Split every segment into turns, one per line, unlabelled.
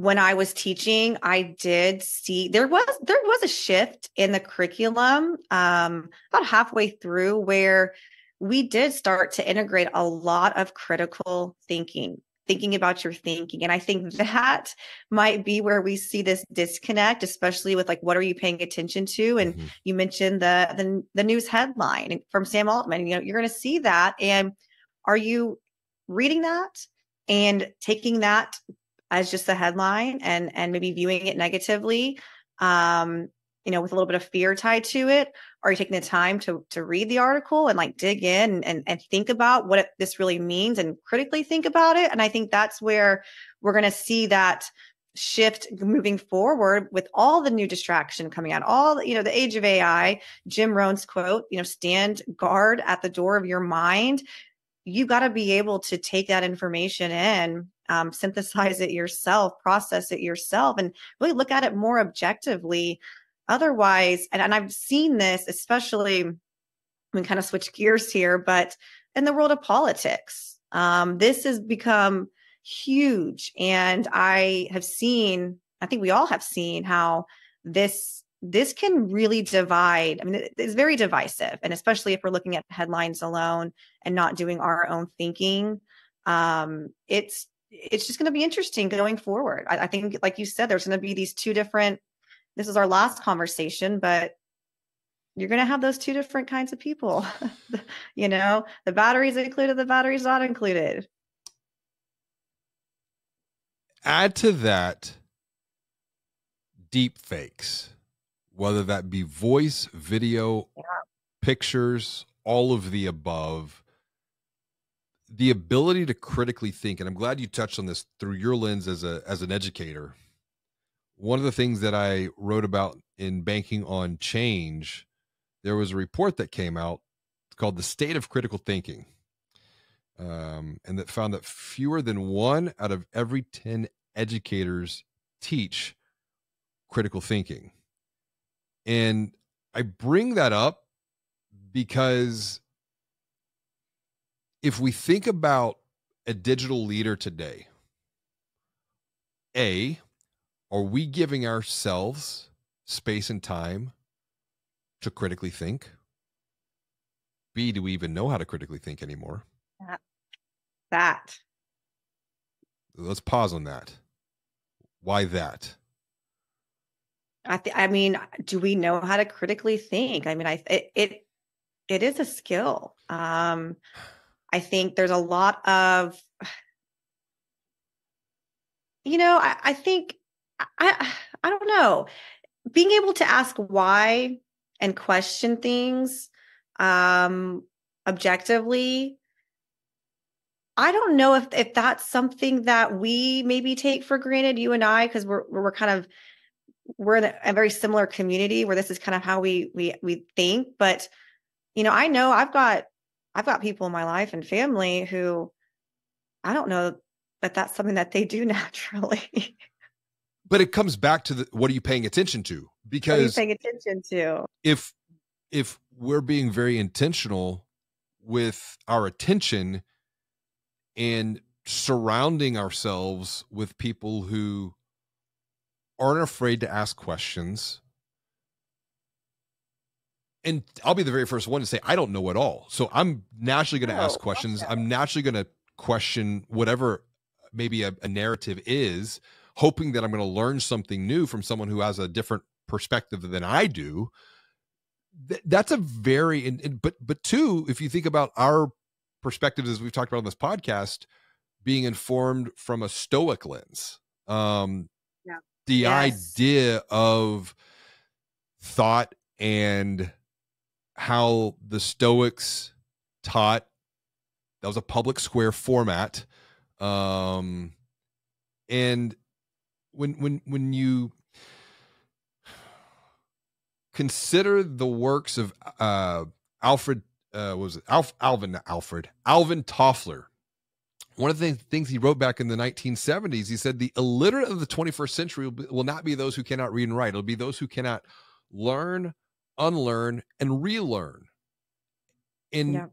when I was teaching, I did see there was a shift in the curriculum about halfway through where we did start to integrate a lot of critical thinking about your thinking. And I think that might be where we see this disconnect, especially with like what are you paying attention to? And
Mm-hmm.
you mentioned the news headline from Sam Altman. You know, you're going to see that, and are you reading that and taking that as just a headline and maybe viewing it negatively, with a little bit of fear tied to it? Are you taking the time to read the article and like dig in and think about what this really means and critically think about it? And I think that's where we're going to see that shift moving forward with all the new distraction coming out, the age of AI. Jim Rohn's quote, stand guard at the door of your mind. You got to be able to take that information in, synthesize it yourself, process it yourself, and really look at it more objectively. Otherwise, and I've seen this, especially we kind of switch gears here, but in the world of politics, this has become huge. And I think we all have seen how this can really divide. I mean, it's very divisive. And especially if we're looking at headlines alone and not doing our own thinking, it's just going to be interesting going forward. I think, like you said, there's going to be these two different, this is our last conversation, but you're going to have those two different kinds of people. The batteries included, the batteries not included.
Add to that deep fakes, whether that be voice, video, pictures, all of the above. The ability to critically think, and I'm glad you touched on this through your lens as an educator. One of the things that I wrote about in Banking on Change, there was a report that came out called The State of Critical Thinking, and that found that fewer than 1 out of every 10 educators teach critical thinking. And I bring that up because if we think about a digital leader today, are we giving ourselves space and time to critically think? B, do we even know how to critically think anymore?
That.
Let's pause on that. Why that?
I mean, do we know how to critically think? I mean, it is a skill. I think there's a lot of, I think, I don't know, being able to ask why and question things objectively. I don't know if that's something that we maybe take for granted, you and I, because we're in a very similar community where this is kind of how we think. But I know I've got people in my life and family who I don't know that that's something that they do naturally.
But it comes back to what are you paying attention to? Because
what are you paying attention to?
If we're being very intentional with our attention and surrounding ourselves with people who aren't afraid to ask questions. And I'll be the very first one to say, I don't know it all. So I'm naturally going to ask questions. I'm naturally going to question whatever maybe a narrative is, hoping that I'm going to learn something new from someone who has a different perspective than I do. That's a very, but two, if you think about our perspectives, as we've talked about on this podcast, being informed from a Stoic lens, the idea of thought and how the Stoics taught, that was a public square format. And when you consider the works of Alvin Toffler, one of the things he wrote back in the 1970s, he said, the illiterate of the 21st century will not be those who cannot read and write. It'll be those who cannot learn, unlearn, and relearn. And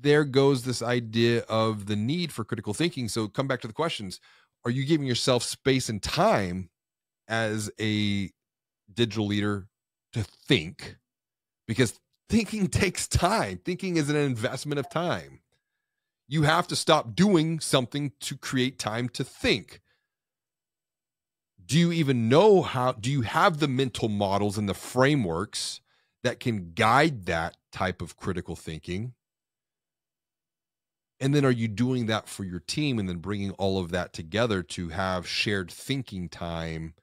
there goes this idea of the need for critical thinking. So come back to the questions. are you giving yourself space and time as a digital leader to think? Because thinking takes time. Thinking is an investment of time. You have to stop doing something to create time to think. Do you even know how? Do you have the mental models and the frameworks that can guide that type of critical thinking? And then are you doing that for your team and then bringing all of that together to have shared thinking time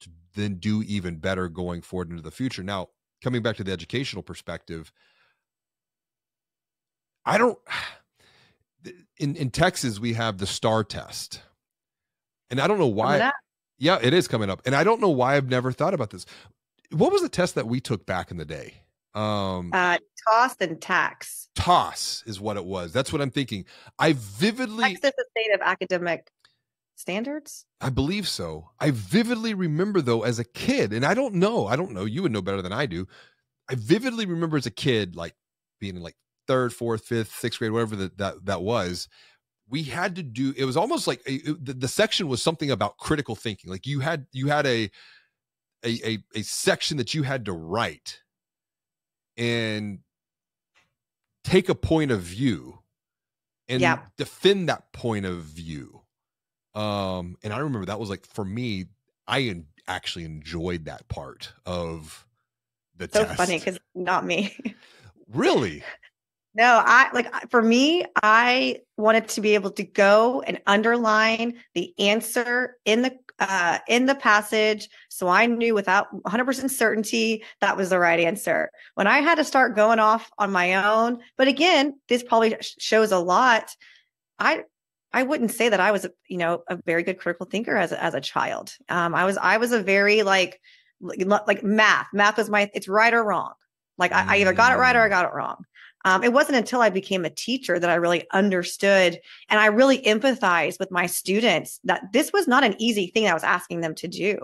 to then do even better going forward into the future? Now, coming back to the educational perspective, I don't, in Texas, we have the STAR test. And I don't know why. Yeah, it is coming up. And I don't know why I've never thought about this. What was the test that we took back in the day?
TOS and TAX.
TOS is what it was. That's what I'm thinking. I vividly.
Texas the state of academic standards.
I believe so. I vividly remember though as a kid, and I don't know. You would know better than I do. I vividly remember as a kid, like being in like 3rd, 4th, 5th, 6th grade, whatever that was. We had to do. It was almost like the section was something about critical thinking. Like you had a section that you had to write and take a point of view and defend that point of view. And I remember that was like, for me, I actually enjoyed that part of the test.
So funny because not me.
Really?
No, for me, I wanted to be able to go and underline the answer in the passage, so I knew without 100% certainty that was the right answer. When I had to start going off on my own, but again, this probably shows a lot. I wouldn't say that I was, a very good critical thinker as a child. I was a very like math. Math was it's right or wrong. Like I either got it right or I got it wrong. It wasn't until I became a teacher that I really understood and I really empathized with my students that this was not an easy thing I was asking them to do.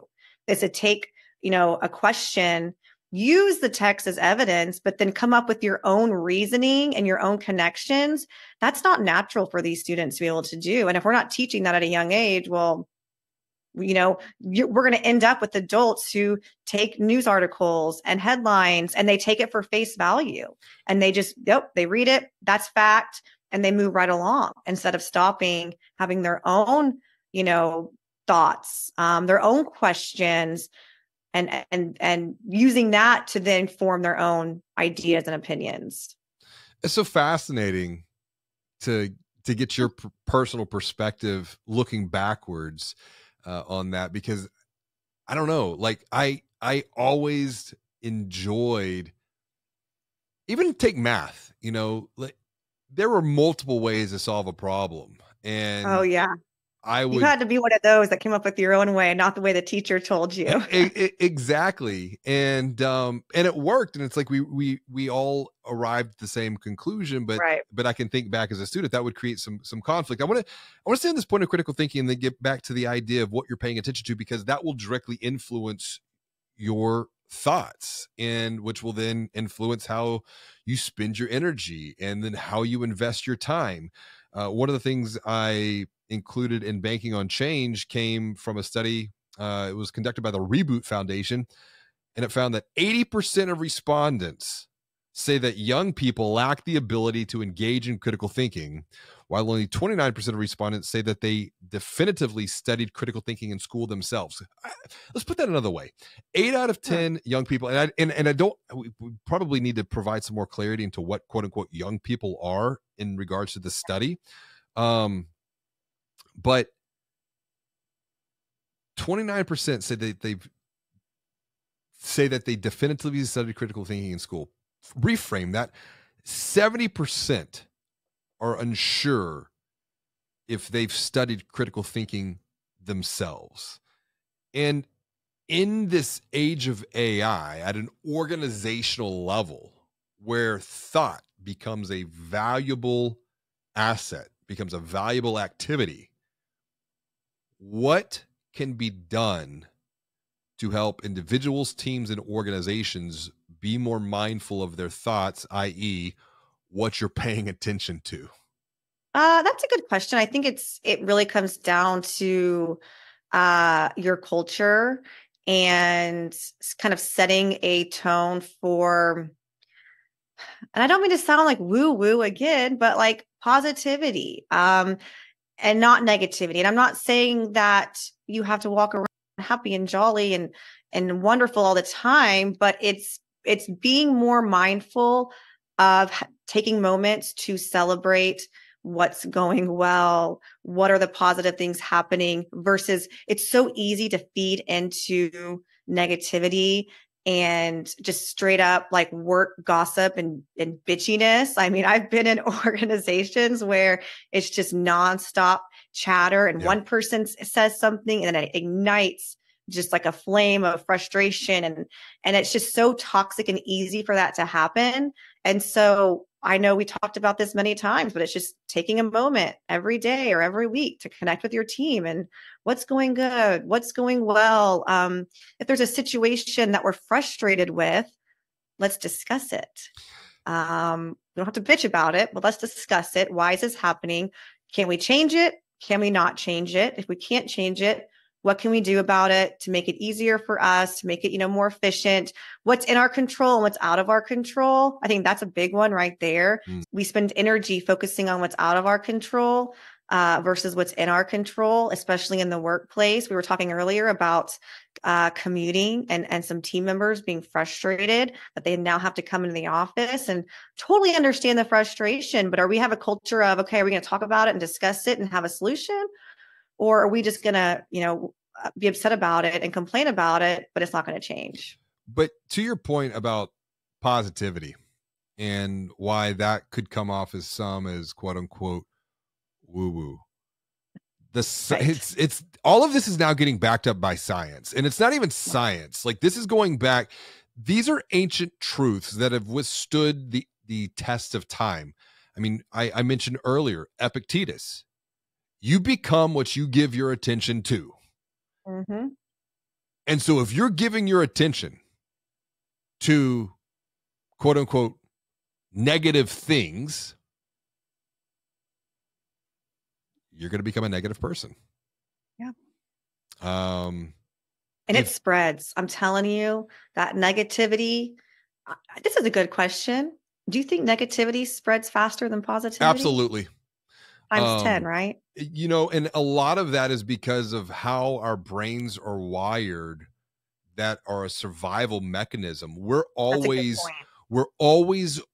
It's to take, a question, use the text as evidence, but then come up with your own reasoning and your own connections. That's not natural for these students to be able to do. And if we're not teaching that at a young age, well, we're going to end up with adults who take news articles and headlines and they take it for face value and they just, they read it. That's fact. And they move right along instead of stopping, having their own, thoughts, their own questions and using that to then form their own ideas and opinions.
It's so fascinating to get your personal perspective looking backwards on that, because I don't know, like I always enjoyed, even take math, like there were multiple ways to solve a problem. And
oh yeah, you had to be one of those that came up with your own way, not the way the teacher told you.
Exactly. And it worked. And it's like we all arrived at the same conclusion, but
right.
But I can think back as a student that would create some conflict. I want to stay on this point of critical thinking and then get back to the idea of what you're paying attention to, because that will directly influence your thoughts, and which will then influence how you spend your energy and then how you invest your time. One of the things I included in Banking on Change came from a study. It was conducted by the Reboot Foundation, and it found that 80% of respondents say that young people lack the ability to engage in critical thinking, while only 29% of respondents say that they definitively studied critical thinking in school themselves. Let's put that another way. 8 out of 10 young people, we probably need to provide some more clarity into what quote unquote young people are in regards to the study. But 29% say that they definitively studied critical thinking in school. Reframe that. 70% are unsure if they've studied critical thinking themselves. And in this age of AI, at an organizational level, where thought becomes a valuable asset, becomes a valuable activity, what can be done to help individuals, teams, and organizations be more mindful of their thoughts, i.e., what you're paying attention to?
That's a good question. I think it really comes down to your culture and kind of setting a tone for, and I don't mean to sound like woo woo again, but like positivity, and not negativity. And I'm not saying that you have to walk around happy and jolly and wonderful all the time, but it's being more mindful of taking moments to celebrate what's going well, what are the positive things happening, versus it's so easy to feed into negativity and just straight up like work gossip and bitchiness. I mean, I've been in organizations where it's just nonstop chatter, and
Yeah.
one person says something and then it ignites just like a flame of frustration, and it's just so toxic and easy for that to happen. And so I know we talked about this many times, but it's just taking a moment every day or every week to connect with your team and what's going good, what's going well. If there's a situation that we're frustrated with, let's discuss it. We don't have to bitch about it, but let's discuss it. Why is this happening? Can we change it? Can we not change it? If we can't change it, what can we do about it to make it easier for us, to make it, more efficient? What's in our control and what's out of our control? I think that's a big one right there. We spend energy focusing on what's out of our control versus what's in our control, especially in the workplace. We were talking earlier about commuting and some team members being frustrated that they now have to come into the office, and totally understand the frustration. But we have a culture of, okay, are we going to talk about it and discuss it and have a solution? Or are we just going to, be upset about it and complain about it, but it's not going to change?
But to your point about positivity and why that could come off as some as quote unquote woo woo.
Right.
It's all of this is now getting backed up by science, and it's not even science. Like, this is going back. These are ancient truths that have withstood the test of time. I mean, I mentioned earlier Epictetus. You become what you give your attention to.
Mm-hmm.
And so if you're giving your attention to quote unquote negative things, you're going to become a negative person.
Yeah.
And
it spreads. I'm telling you, that negativity. This is a good question. Do you think negativity spreads faster than positivity?
Absolutely.
Times 10, right?
And a lot of that is because of how our brains are wired, that are a survival mechanism. We're always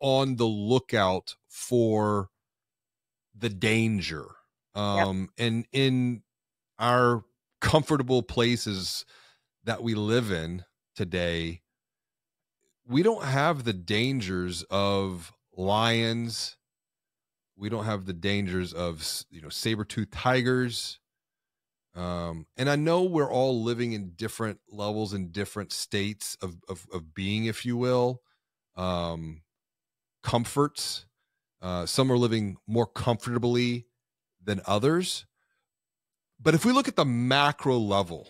on the lookout for the danger. And in our comfortable places that we live in today, we don't have the dangers of lions. We don't have the dangers of, saber-toothed tigers. And I know we're all living in different levels and different states of being, if you will, comforts. Some are living more comfortably than others. But if we look at the macro level,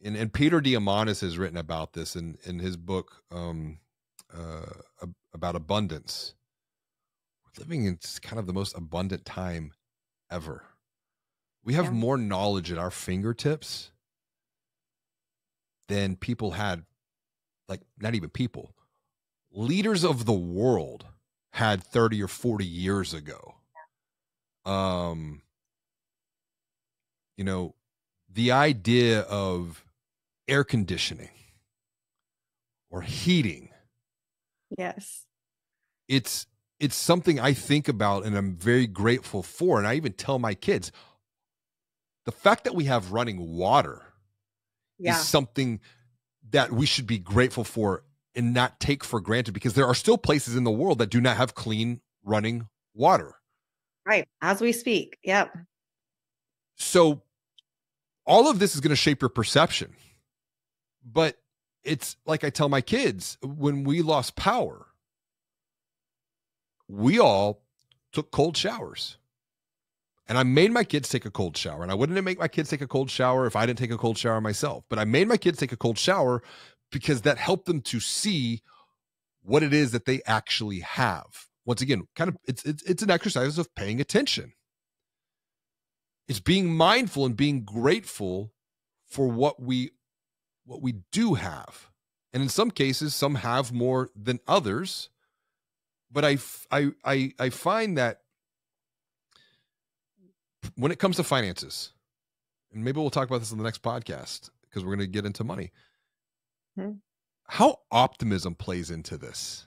and Peter Diamandis has written about this in his book about abundance. We're living in kind of the most abundant time ever. We have more knowledge at our fingertips than people had, like, not even people. Leaders of the world had 30 or 40 years ago. The idea of air conditioning or heating.
Yes.
It's something I think about and I'm very grateful for. And I even tell my kids, the fact that we have running water is something that we should be grateful for and not take for granted, because there are still places in the world that do not have clean running water.
Right. As we speak. Yep.
So all of this is going to shape your perception. But it's like I tell my kids, when we lost power, we all took cold showers. And I made my kids take a cold shower. And I wouldn't make my kids take a cold shower if I didn't take a cold shower myself. But I made my kids take a cold shower because that helped them to see what it is that they actually have once again, kind of it's an exercise of paying attention. It's being mindful and being grateful for what we do have. And in some cases, some have more than others. But I find that when it comes to finances, and maybe we'll talk about this in the next podcast because we're going to get into money, how optimism plays into this.